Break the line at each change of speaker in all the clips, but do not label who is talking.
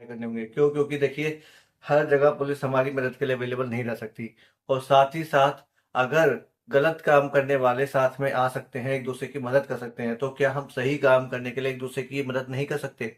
करने होंगे। क्यों? क्योंकि देखिए, हर जगह पुलिस हमारी मदद के लिए अवेलेबल नहीं रह सकती। और साथ ही साथ अगर गलत काम करने वाले साथ में आ सकते हैं, एक दूसरे की मदद कर सकते हैं, तो क्या हम सही काम करने के लिए एक दूसरे की मदद नहीं कर सकते?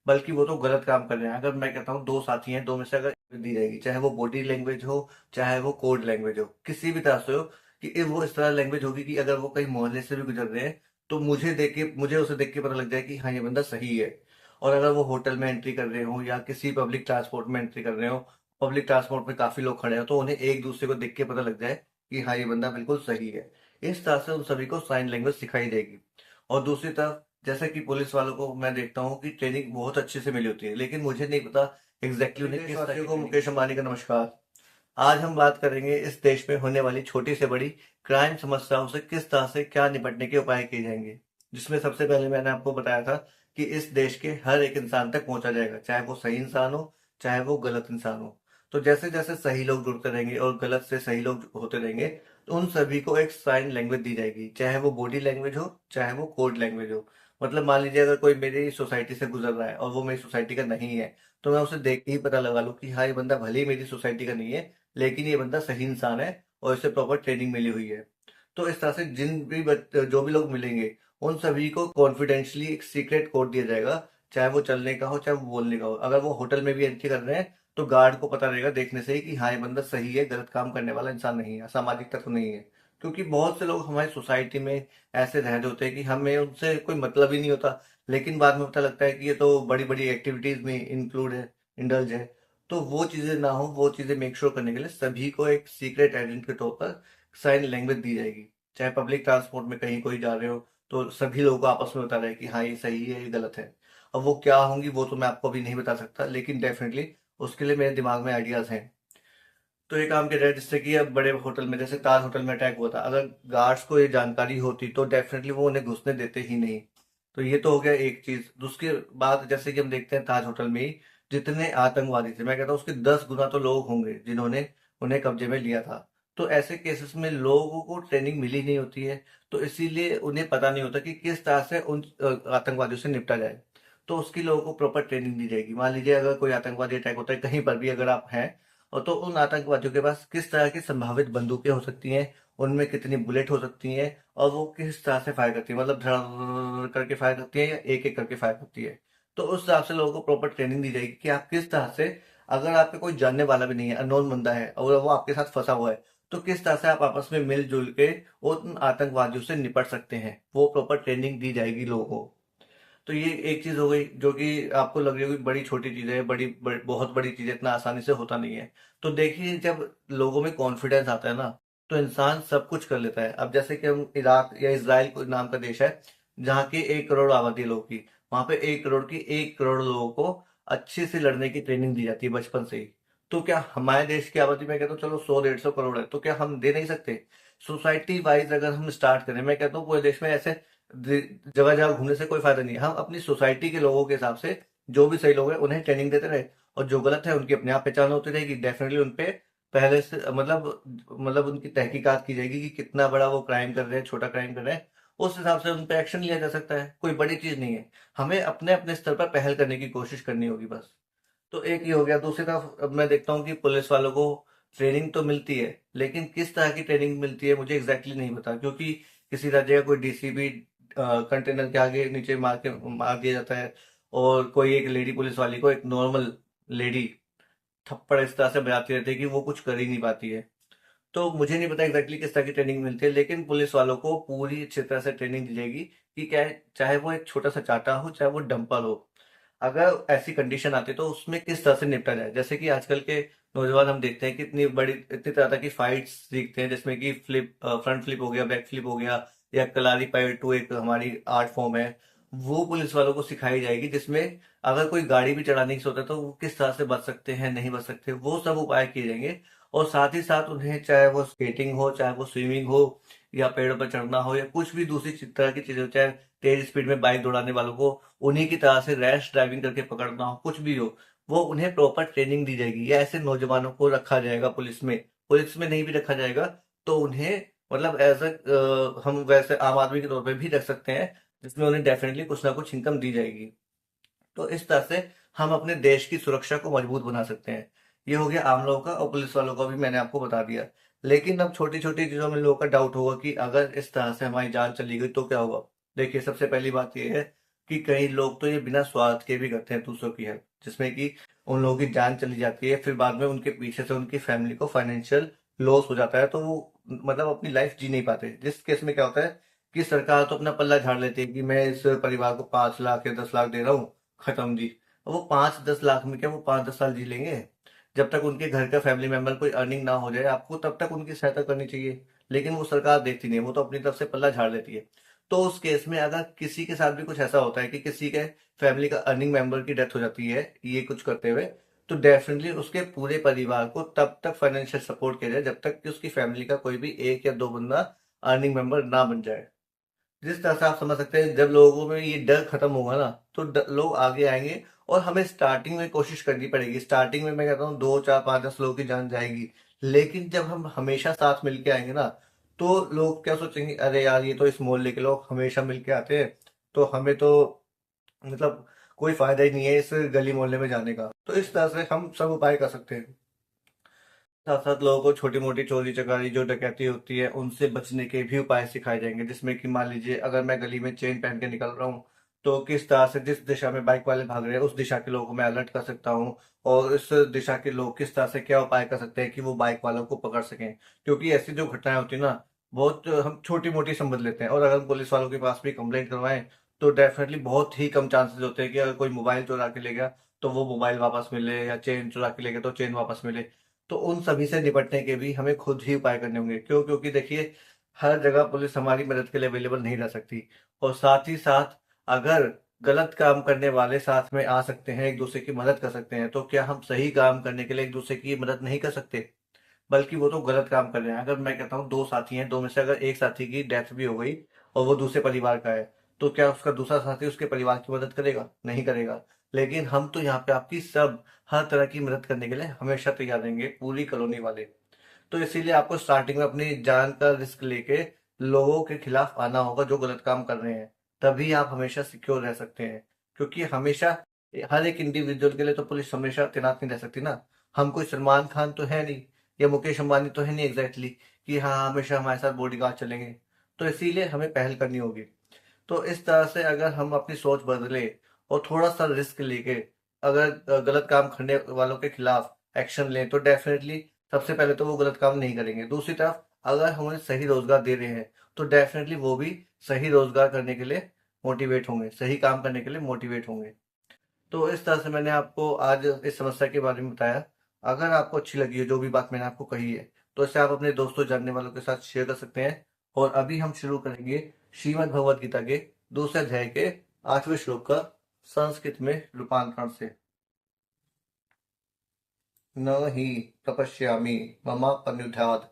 बल्कि वो तो गलत काम कर रहे हैं। अगर मैं कहता हूँ दो साथी हैं, दो में से अगर दी जाएगी, चाहे वो बॉडी लैंग्वेज हो, चाहे वो कोड लैंग्वेज हो, किसी भी तरह से हो, कि वो इस तरह लैंग्वेज होगी कि अगर वो कहीं मोहल्ले से भी गुजर रहे हैं, तो मुझे उसे देख के पता लग जाए कि हाँ, ये बंदा सही है। और अगर वो होटल में एंट्री कर रहे हो या किसी पब्लिक ट्रांसपोर्ट में एंट्री कर रहे हो, पब्लिक ट्रांसपोर्ट में काफी लोग खड़े हो, तो उन्हें एक दूसरे को देख के पता लग जाए कि हाँ, ये बंदा बिल्कुल सही है। इस तरह से उन सभी को साइन लैंग्वेज सिखाई जाएगी। और दूसरी तरफ जैसे कि पुलिस वालों को मैं देखता हूँ कि ट्रेनिंग बहुत अच्छे से मिली होती है, लेकिन मुझे नहीं पता एग्जैक्टली उन्हें किस तरह को। मुकेश अंबानी का नमस्कार। आज हम बात करेंगे इस देश में होने वाली छोटी से बड़ी क्राइम समस्याओं से किस तरह से क्या निपटने के उपाय किए जाएंगे। जिसमें सबसे पहले मैंने आपको बताया था कि इस देश के हर एक इंसान तक पहुंचा जाएगा, चाहे वो सही इंसान हो, चाहे वो गलत इंसान हो। तो जैसे जैसे सही लोग जुड़ते रहेंगे और गलत से सही लोग होते रहेंगे, तो उन सभी को एक साइन लैंग्वेज दी जाएगी, चाहे वो बॉडी लैंग्वेज हो, चाहे वो कोड लैंग्वेज हो। मतलब मान लीजिए अगर कोई मेरी सोसाइटी से गुजर रहा है और वो मेरी सोसाइटी का नहीं है, तो मैं उसे देख के ही पता लगा लूं कि हाँ, ये बंदा भले ही मेरी सोसाइटी का नहीं है, लेकिन ये बंदा सही इंसान है और इसे प्रॉपर ट्रेनिंग मिली हुई है। तो इस तरह से जो भी लोग मिलेंगे, उन सभी को कॉन्फिडेंशियली एक सीक्रेट कोड दिया जाएगा, चाहे वो चलने का हो, चाहे वो बोलने का हो। अगर वो होटल में भी एंट्री कर रहे हैं, तो गार्ड को पता रहेगा देखने से ही कि हाँ, ये बंदा सही है, गलत काम करने वाला इंसान नहीं है, असामाजिक तत्व नहीं है। क्योंकि बहुत से लोग हमारी सोसाइटी में ऐसे रह रहे होते हैं कि हमें उनसे कोई मतलब ही नहीं होता, लेकिन बाद में पता लगता है कि ये तो बड़ी बड़ी एक्टिविटीज में इंक्लूड है, इंडल्ज है। तो वो चीजें ना हो, वो चीजें मेक श्योर करने के लिए सभी को एक सीक्रेट एजेंट के तौर पर साइन लैंग्वेज दी जाएगी। चाहे पब्लिक ट्रांसपोर्ट में कहीं कोई जा रहे हो, तो सभी लोगों को आपस में बता रहे कि हाँ, ये सही है, ये गलत है। अब वो क्या होंगी वो तो मैं आपको अभी नहीं बता सकता, लेकिन डेफिनेटली उसके लिए मेरे दिमाग में आइडियाज हैं। तो ये काम किया जाए जिससे कि अब बड़े होटल में, जैसे ताज होटल में अटैक हुआ था, अगर गार्ड्स को ये जानकारी होती तो डेफिनेटली वो उन्हें घुसने देते ही नहीं। तो ये तो हो गया एक चीज। उसके बाद जैसे कि हम देखते हैं ताज होटल में ही जितने आतंकवादी थे, मैं कहता हूँ उसके 10 गुना तो लोग होंगे जिन्होंने उन्हें कब्जे में लिया था। तो ऐसे केसेस में लोगों को ट्रेनिंग मिली नहीं होती है, तो इसीलिए उन्हें पता नहीं होता कि किस तरह से उन आतंकवादियों से निपटा जाए। तो उसकी लोगों को प्रॉपर ट्रेनिंग दी जाएगी। मान लीजिए अगर कोई आतंकवादी अटैक होता है कहीं पर भी, अगर आप हैं, और तो उन आतंकवादियों के पास किस तरह की संभावित बंदूकें हो सकती हैं, उनमें कितनी बुलेट हो सकती हैं, और वो किस तरह से फायर करती है, मतलब धड़ करके फायर करती है या एक एक करके फायर करती है। तो उस हिसाब से लोगों को प्रॉपर ट्रेनिंग दी जाएगी कि आप किस तरह से, अगर आपके कोई जानने वाला भी नहीं है, अननोन बंदा है और वो आपके साथ फंसा हुआ है, तो किस तरह से आप आपस में मिलजुल के उन आतंकवादियों से निपट सकते हैं, वो प्रॉपर ट्रेनिंग दी जाएगी लोगों को। तो ये एक चीज हो गई जो कि आपको लग रही होगी बड़ी छोटी चीज है, बहुत बड़ी चीज है, इतना आसानी से होता नहीं है। तो देखिए, जब लोगों में कॉन्फिडेंस आता है ना, तो इंसान सब कुछ कर लेता है। अब जैसे कि हम इराक या इसराइल नाम का देश है, जहाँ की 1 करोड़ आबादी है लोगों की, वहां पे 1 करोड़ की 1 करोड़ लोगों को अच्छे से लड़ने की ट्रेनिंग दी जाती है बचपन से ही। तो क्या हमारे देश की आबादी, मैं कहता हूँ चलो 100-150 करोड़ है, तो क्या हम दे नहीं सकते? सोसाइटी वाइज अगर हम स्टार्ट करें, मैं कहता हूँ पूरे देश में ऐसे जगह जगह घूमने से कोई फायदा नहीं है। हम अपनी सोसाइटी के लोगों के हिसाब से जो भी सही लोग हैं उन्हें ट्रेनिंग देते रहे, और जो गलत है उनकी अपने आप पहचान होती रहेगी। डेफिनेटली उनपे पहले से मतलब उनकी तहकीकात की जाएगी कि कितना बड़ा वो क्राइम कर रहे हैं, छोटा क्राइम कर रहे हैं। उस हिसाब से उन पर एक्शन लिया जा सकता है। कोई बड़ी चीज नहीं है। हमें अपने अपने स्तर पर पहल करने की कोशिश करनी होगी बस। तो एक ये हो गया। दूसरी तरफ अब मैं देखता हूँ कि पुलिस वालों को ट्रेनिंग तो मिलती है, लेकिन किस तरह की ट्रेनिंग मिलती है मुझे एग्जैक्टली नहीं पता। क्योंकि किसी राज्य का कोई डीसीपी कंटेनर के आगे नीचे मार दिया जाता है, और कोई एक लेडी पुलिस वाली को एक नॉर्मल लेडी थप्पड़ इस तरह से बजाती रहती है कि वो कुछ कर ही नहीं पाती है। तो मुझे नहीं पता एग्जैक्टली किस तरह की ट्रेनिंग मिलती है, लेकिन पुलिस वालों को पूरी अच्छी तरह से ट्रेनिंग दी जाएगी कि क्या है, चाहे वो एक छोटा सा चाटा हो, चाहे वो डंपर हो, अगर ऐसी कंडीशन आती है तो उसमें किस तरह से निपटा जाए। जैसे कि आजकल के नौजवान हम देखते हैं कि इतनी तरह की फाइट्स सीखते हैं, जिसमें कि फ्रंट फ्लिप हो गया, बैक फ्लिप हो गया, या कलारी टू एक हमारी आर्ट फॉर्म है, वो पुलिस वालों को सिखाई जाएगी। जिसमें अगर कोई गाड़ी भी चढ़ाने की सोचता है तो वो किस तरह से बच सकते हैं, नहीं बच सकते, वो सब उपाय किए जाएंगे। और साथ ही साथ उन्हें, चाहे वो स्केटिंग हो, चाहे वो स्विमिंग हो, या पेड़ों पर चढ़ना हो, या कुछ भी दूसरी तरह की चीजें हो, चाहे तेज स्पीड में बाइक दौड़ाने वालों को उन्हीं की तरह से रैश ड्राइविंग करके पकड़ना हो, कुछ भी हो, वो उन्हें प्रॉपर ट्रेनिंग दी जाएगी। या ऐसे नौजवानों को रखा जाएगा पुलिस में नहीं भी रखा जाएगा, तो उन्हें मतलब एज हम वैसे आम आदमी के तौर पे भी रख सकते हैं, जिसमें उन्हें डेफिनेटली कुछ ना कुछ इनकम दी जाएगी। तो इस तरह से हम अपने देश की सुरक्षा को मजबूत बना सकते हैं। ये हो गया आम लोगों का, और पुलिस वालों का भी मैंने आपको बता दिया। लेकिन अब छोटी-छोटी चीज़ों में लोगों का डाउट होगा कि अगर इस तरह से हमारी जान चली गई तो क्या होगा? देखिए, सबसे पहली बात ये है कि कई लोग तो ये बिना स्वार्थ के भी करते हैं दूसरों की हेल्प, जिसमें कि उन लोगों की जान चली जाती है, फिर बाद में उनके पीछे से उनकी फैमिली को फाइनेंशियल लॉस हो जाता है, तो वो मतलब अपनी लाइफ जी नहीं पाते। जिस केस में क्या होता है कि सरकार तो अपना पल्ला झाड़ लेती है कि मैं इस परिवार को 5 लाख या 10 लाख दे रहा हूँ, खत्म जी। और वो 5-10 लाख में क्या वो 5-10 साल जी लेंगे? जब तक उनके घर का फैमिली मेंबर कोई अर्निंग ना हो जाए, आपको तब तक उनकी सहायता करनी चाहिए। लेकिन वो सरकार देखती नहीं है, वो तो अपनी तरफ से पल्ला झाड़ लेती है। तो उस केस में अगर किसी के साथ भी कुछ ऐसा होता है कि किसी के फैमिली का अर्निंग मेंबर की डेथ हो जाती है ये कुछ करते हुए, तो डेफिनेटली उसके पूरे परिवार को तब तक फाइनेंशियल सपोर्ट किया जाए जब तक कि उसकी फैमिली का कोई भी 1 या 2 बंदा अर्निंग मेंबर ना बन जाए। जिस तरह से आप समझ सकते हैं, जब लोगों में ये डर खत्म होगा ना, तो लोग आगे आएंगे। और हमें स्टार्टिंग में कोशिश करनी पड़ेगी। स्टार्टिंग में मैं कहता हूँ 2 4 5 10 लोगों की जान जाएगी। लेकिन जब हम हमेशा साथ मिलके आएंगे ना, तो लोग क्या सोचेंगे, अरे यार ये तो इस मोहल्ले के लोग हमेशा मिलके आते हैं, तो हमें तो मतलब कोई फायदा ही नहीं है इस गली मोहल्ले में जाने का। तो इस तरह से हम सब उपाय कर सकते हैं। साथ साथ लोगों को छोटी मोटी चोरी चकारी जो डकैती होती है उनसे बचने के भी उपाय सिखाए जाएंगे, जिसमें कि मान लीजिए अगर मैं गली में चेन पहन के निकल रहा हूँ, तो किस तरह से जिस दिशा में बाइक वाले भाग रहे हैं उस दिशा के लोगों को मैं अलर्ट कर सकता हूँ। और इस दिशा के लोग किस तरह से क्या उपाय कर सकते हैं कि वो बाइक वालों को पकड़ सकें, क्योंकि ऐसी जो घटनाएं होती है ना, बहुत हम छोटी मोटी समझ लेते हैं। और अगर पुलिस वालों के पास भी कंप्लेंट करवाएं, तो डेफिनेटली बहुत ही कम चांसेस होते हैं कि अगर कोई मोबाइल चुरा के ले गया तो वो मोबाइल वापस मिले, या चेन चुरा के ले गया तो चेन वापस मिले। तो उन सभी से निपटने के भी हमें खुद ही उपाय करने होंगे। क्यों? क्योंकि देखिए, हर जगह पुलिस हमारी मदद के लिए अवेलेबल नहीं रह सकती। और साथ ही साथ अगर गलत काम करने वाले साथ में आ सकते हैं, एक दूसरे की मदद कर सकते हैं, तो क्या हम सही काम करने के लिए एक दूसरे की मदद नहीं कर सकते? बल्कि वो तो गलत काम कर रहे हैं। अगर मैं कहता हूँ 2 साथी हैं, 2 में से अगर एक साथी की डेथ भी हो गई और वो दूसरे परिवार का है, तो क्या उसका दूसरा साथी उसके परिवार की मदद करेगा? नहीं करेगा। लेकिन हम तो यहाँ पे आपकी सब हर तरह की मदद करने के लिए हमेशा तैयार रहेंगे, पूरी कॉलोनी वाले। तो इसीलिए आपको स्टार्टिंग में अपनी जान का रिस्क लेके लोगों के खिलाफ आना होगा जो गलत काम कर रहे हैं। तभी आप हमेशा सिक्योर रह सकते हैं। क्योंकि हमेशा हर एक इंडिविजुअल के लिए तो पुलिस हमेशा तैनात नहीं रह सकती ना। हम कोई सलमान खान तो है नहीं, या मुकेश अंबानी तो है नहीं एग्जैक्टली कि हाँ हमेशा हमारे साथ बॉडीगार्ड चलेंगे। तो इसीलिए हमें पहल करनी होगी। तो इस तरह से अगर हम अपनी सोच बदले और थोड़ा सा रिस्क लेके अगर गलत काम करने वालों के खिलाफ एक्शन लें, तो डेफिनेटली सबसे पहले तो वो गलत काम नहीं करेंगे। दूसरी तरफ अगर हम उन्हें सही रोजगार दे रहे हैं, तो डेफिनेटली वो भी सही रोजगार करने के लिए मोटिवेट होंगे, सही काम करने के लिए मोटिवेट होंगे। तो इस तरह से मैंने आपको आज इस समस्या के बारे में बताया। अगर आपको अच्छी लगी है जो भी बात मैंने आपको कही है, तो इसे आप अपने दोस्तों जानने वालों के साथ शेयर कर सकते हैं। और अभी हम शुरू करेंगे श्रीमद् भगवद गीता के दूसरे अध्याय के 8वें श्लोक का संस्कृत में रूपांतरण से। न हि तपस्यामि ममापनुद्यात्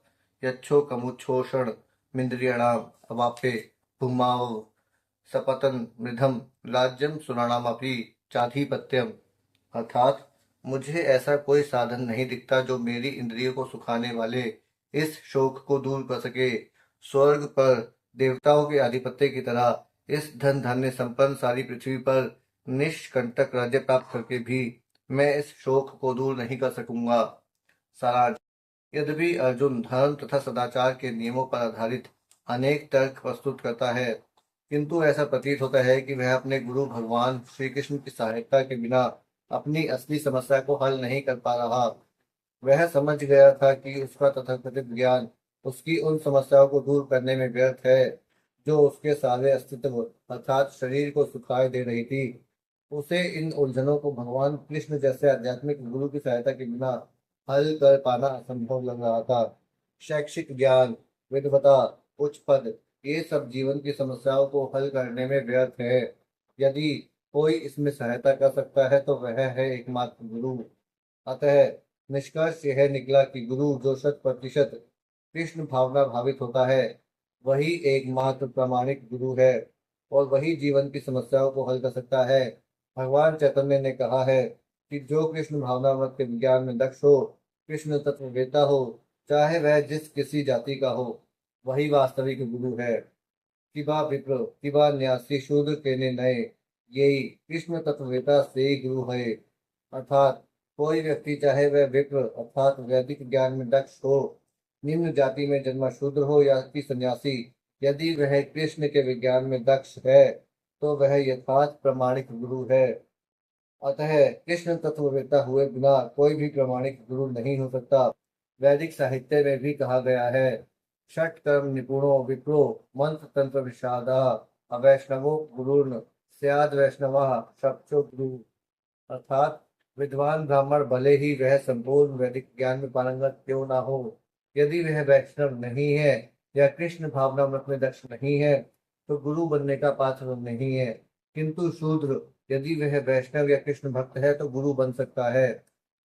यच्छोकमुच्छोषणमिन्द्रियाणाम् अवाप्ते भूमाव सपतन मृधम राज्यम सुराणामपि चाधिपत्यम। अर्थात मुझे ऐसा कोई साधन नहीं दिखता जो मेरी इंद्रियों को सुखाने वाले इस शोक को दूर कर सके। स्वर्ग पर देवताओं के आधिपत्य की तरह इस धन धान्य संपन्न सारी पृथ्वी पर निष्कंटक राज्य प्राप्त करके भी मैं इस शोक को दूर नहीं कर सकूंगा। सारांश। यद्यपि अर्जुन धर्म तथा सदाचार के नियमों पर आधारित अनेक तर्क प्रस्तुत करता है, किंतु ऐसा प्रतीत होता है कि वह अपने गुरु भगवान श्री कृष्ण की सहायता के बिना अपनी असली समस्या को हल नहीं कर पा रहा। वह समझ गया था कि उसका तथाकथित ज्ञान उसकी उन समस्याओं को दूर करने में व्यर्थ है जो उसके सारे अस्तित्व अर्थात शरीर को सुखाए दे रही थी। उसे इन उलझनों को भगवान कृष्ण जैसे आध्यात्मिक गुरु की सहायता के बिना हल कर पाना असंभव लग रहा था। शैक्षिक ज्ञान, विद्वता, उच्च पद, ये सब जीवन की समस्याओं को हल करने में व्यर्थ है। यदि कोई इसमें सहायता कर सकता है तो वह है एकमात्र गुरु। अतः निष्कर्ष यह निकला कि गुरु जो 100% कृष्ण भावना भावित होता है, वही एकमात्र प्रामाणिक गुरु है और वही जीवन की समस्याओं को हल कर सकता है। भगवान चैतन्य ने कहा है कि जो कृष्ण भावनामृत के विज्ञान में दक्ष हो, कृष्ण तत्ववेता हो, चाहे वह जिस किसी जाति का हो, वही वास्तविक गुरु है। किबा विप्र किबा न्यासी शूद्र के ने नए, यही कृष्ण तत्ववेता से ही गुरु है। अर्थात कोई व्यक्ति चाहे वह विप्र अर्थात वैदिक ज्ञान में दक्ष हो, निम्न जाति में जन्मा शूद्र हो या कि सन्यासी, यदि वह कृष्ण के विज्ञान में दक्ष है तो वह यथार्थ प्रामाणिक गुरु है। अतः कृष्ण तत्ववेत्ता हुए बिना कोई भी प्रामाणिक गुरु नहीं हो सकता। वैदिक साहित्य में भी कहा गया है, षट कर्म निपुणो विप्रो मंत्र तंत्र विषादा अवैष्णवो गुरुर्न स्याद वैष्णवा शक्चो गुरु। अर्थात विद्वान ब्राह्मण भले ही वह संपूर्ण वैदिक ज्ञान में पारंगत क्यों ना हो, यदि वह वैष्णव नहीं है या कृष्ण भावनामृत में दक्ष नहीं है तो गुरु बनने का पात्र नहीं है। किंतु शूद्र यदि वह वैष्णव या कृष्ण भक्त है तो गुरु बन सकता है।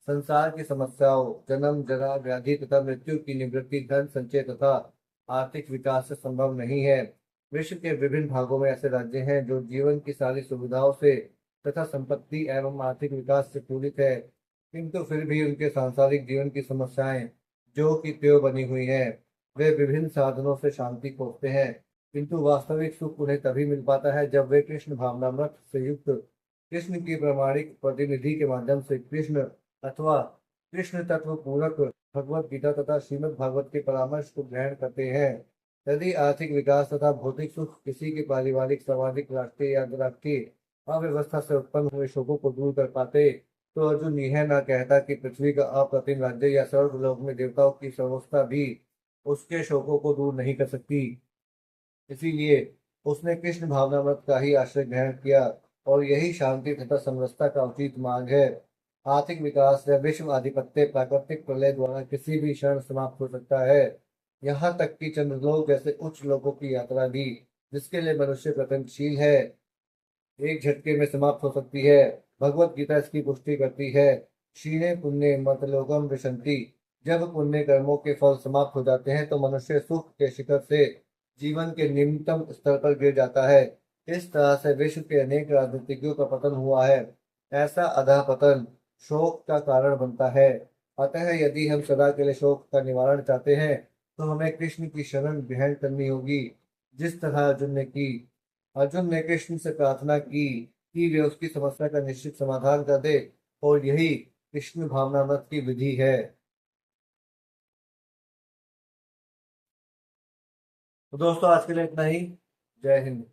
संसार की समस्याओं जन्म जरा व्याधि तथा मृत्यु की निवृत्ति धन संचय तथा आर्थिक विकास से संभव नहीं है। विश्व के विभिन्न भागों में ऐसे राज्य हैं जो जीवन की सारी सुविधाओं से तथा संपत्ति एवं आर्थिक विकास से पूरित है, किंतु फिर भी उनके सांसारिक जीवन की समस्याएं जो कि त्यों बनी हुई है। वे विभिन्न साधनों से शांति खोजते हैं, किंतु वास्तविक सुख उन्हें तभी मिल पाता है जब वे कृष्ण भावनामृत से युक्त कृष्ण की प्रामाणिक प्रतिनिधि के माध्यम से कृष्ण अथवा कृष्ण तत्व पूरक भगवत गीता तथा श्रीमद् भागवत के परामर्श को ग्रहण करते हैं। यदि आर्थिक विकास तथा भौतिक सुख किसी के पारिवारिक सामाजिक राष्ट्रीय या अंतर्राष्ट्रीय अव्यवस्था से उत्पन्न हुए शोकों को दूर कर पाते तो अर्जुन यह न कहता कि पृथ्वी का अप्रतिम राज्य या स्वर्गलोक में देवताओं की सर्वोच्चता भी उसके शोकों को दूर नहीं कर सकती। इसीलिए उसने कृष्ण भावनामृत का ही आश्रय ग्रहण किया और यही शांति तथा समरसता का उचित मार्ग है। आर्थिक विकास या विश्व आधिपत्य प्राकृतिक प्रलय द्वारा किसी भी क्षण समाप्त हो सकता है। यहाँ तक कि चंद्रलोक जैसे उच्च लोकों की यात्रा भी, जिसके लिए मनुष्य प्रयत्नशील है, एक झटके में समाप्त हो सकती है। भगवत गीता इसकी पुष्टि करती है, क्षीणे पुण्य मतलोकम विशंति। जब पुण्य कर्मों के फल समाप्त हो जाते हैं तो मनुष्य सुख के शिखर से जीवन के निम्नतम स्तर पर गिर जाता है। इस तरह से विश्व के अनेक राजनीतिज्ञों का पतन हुआ है। ऐसा अधःपतन शोक का कारण बनता है। अतः यदि हम सदा के लिए शोक का निवारण चाहते हैं तो हमें कृष्ण की शरण ग्रहण करनी होगी, जिस तरह अर्जुन ने कृष्ण से प्रार्थना की कि वे उसकी समस्या का निश्चित समाधान कर दे, और यही कृष्ण भावनामृत की विधि है। तो दोस्तों आज के लिए इतना ही। जय हिंद।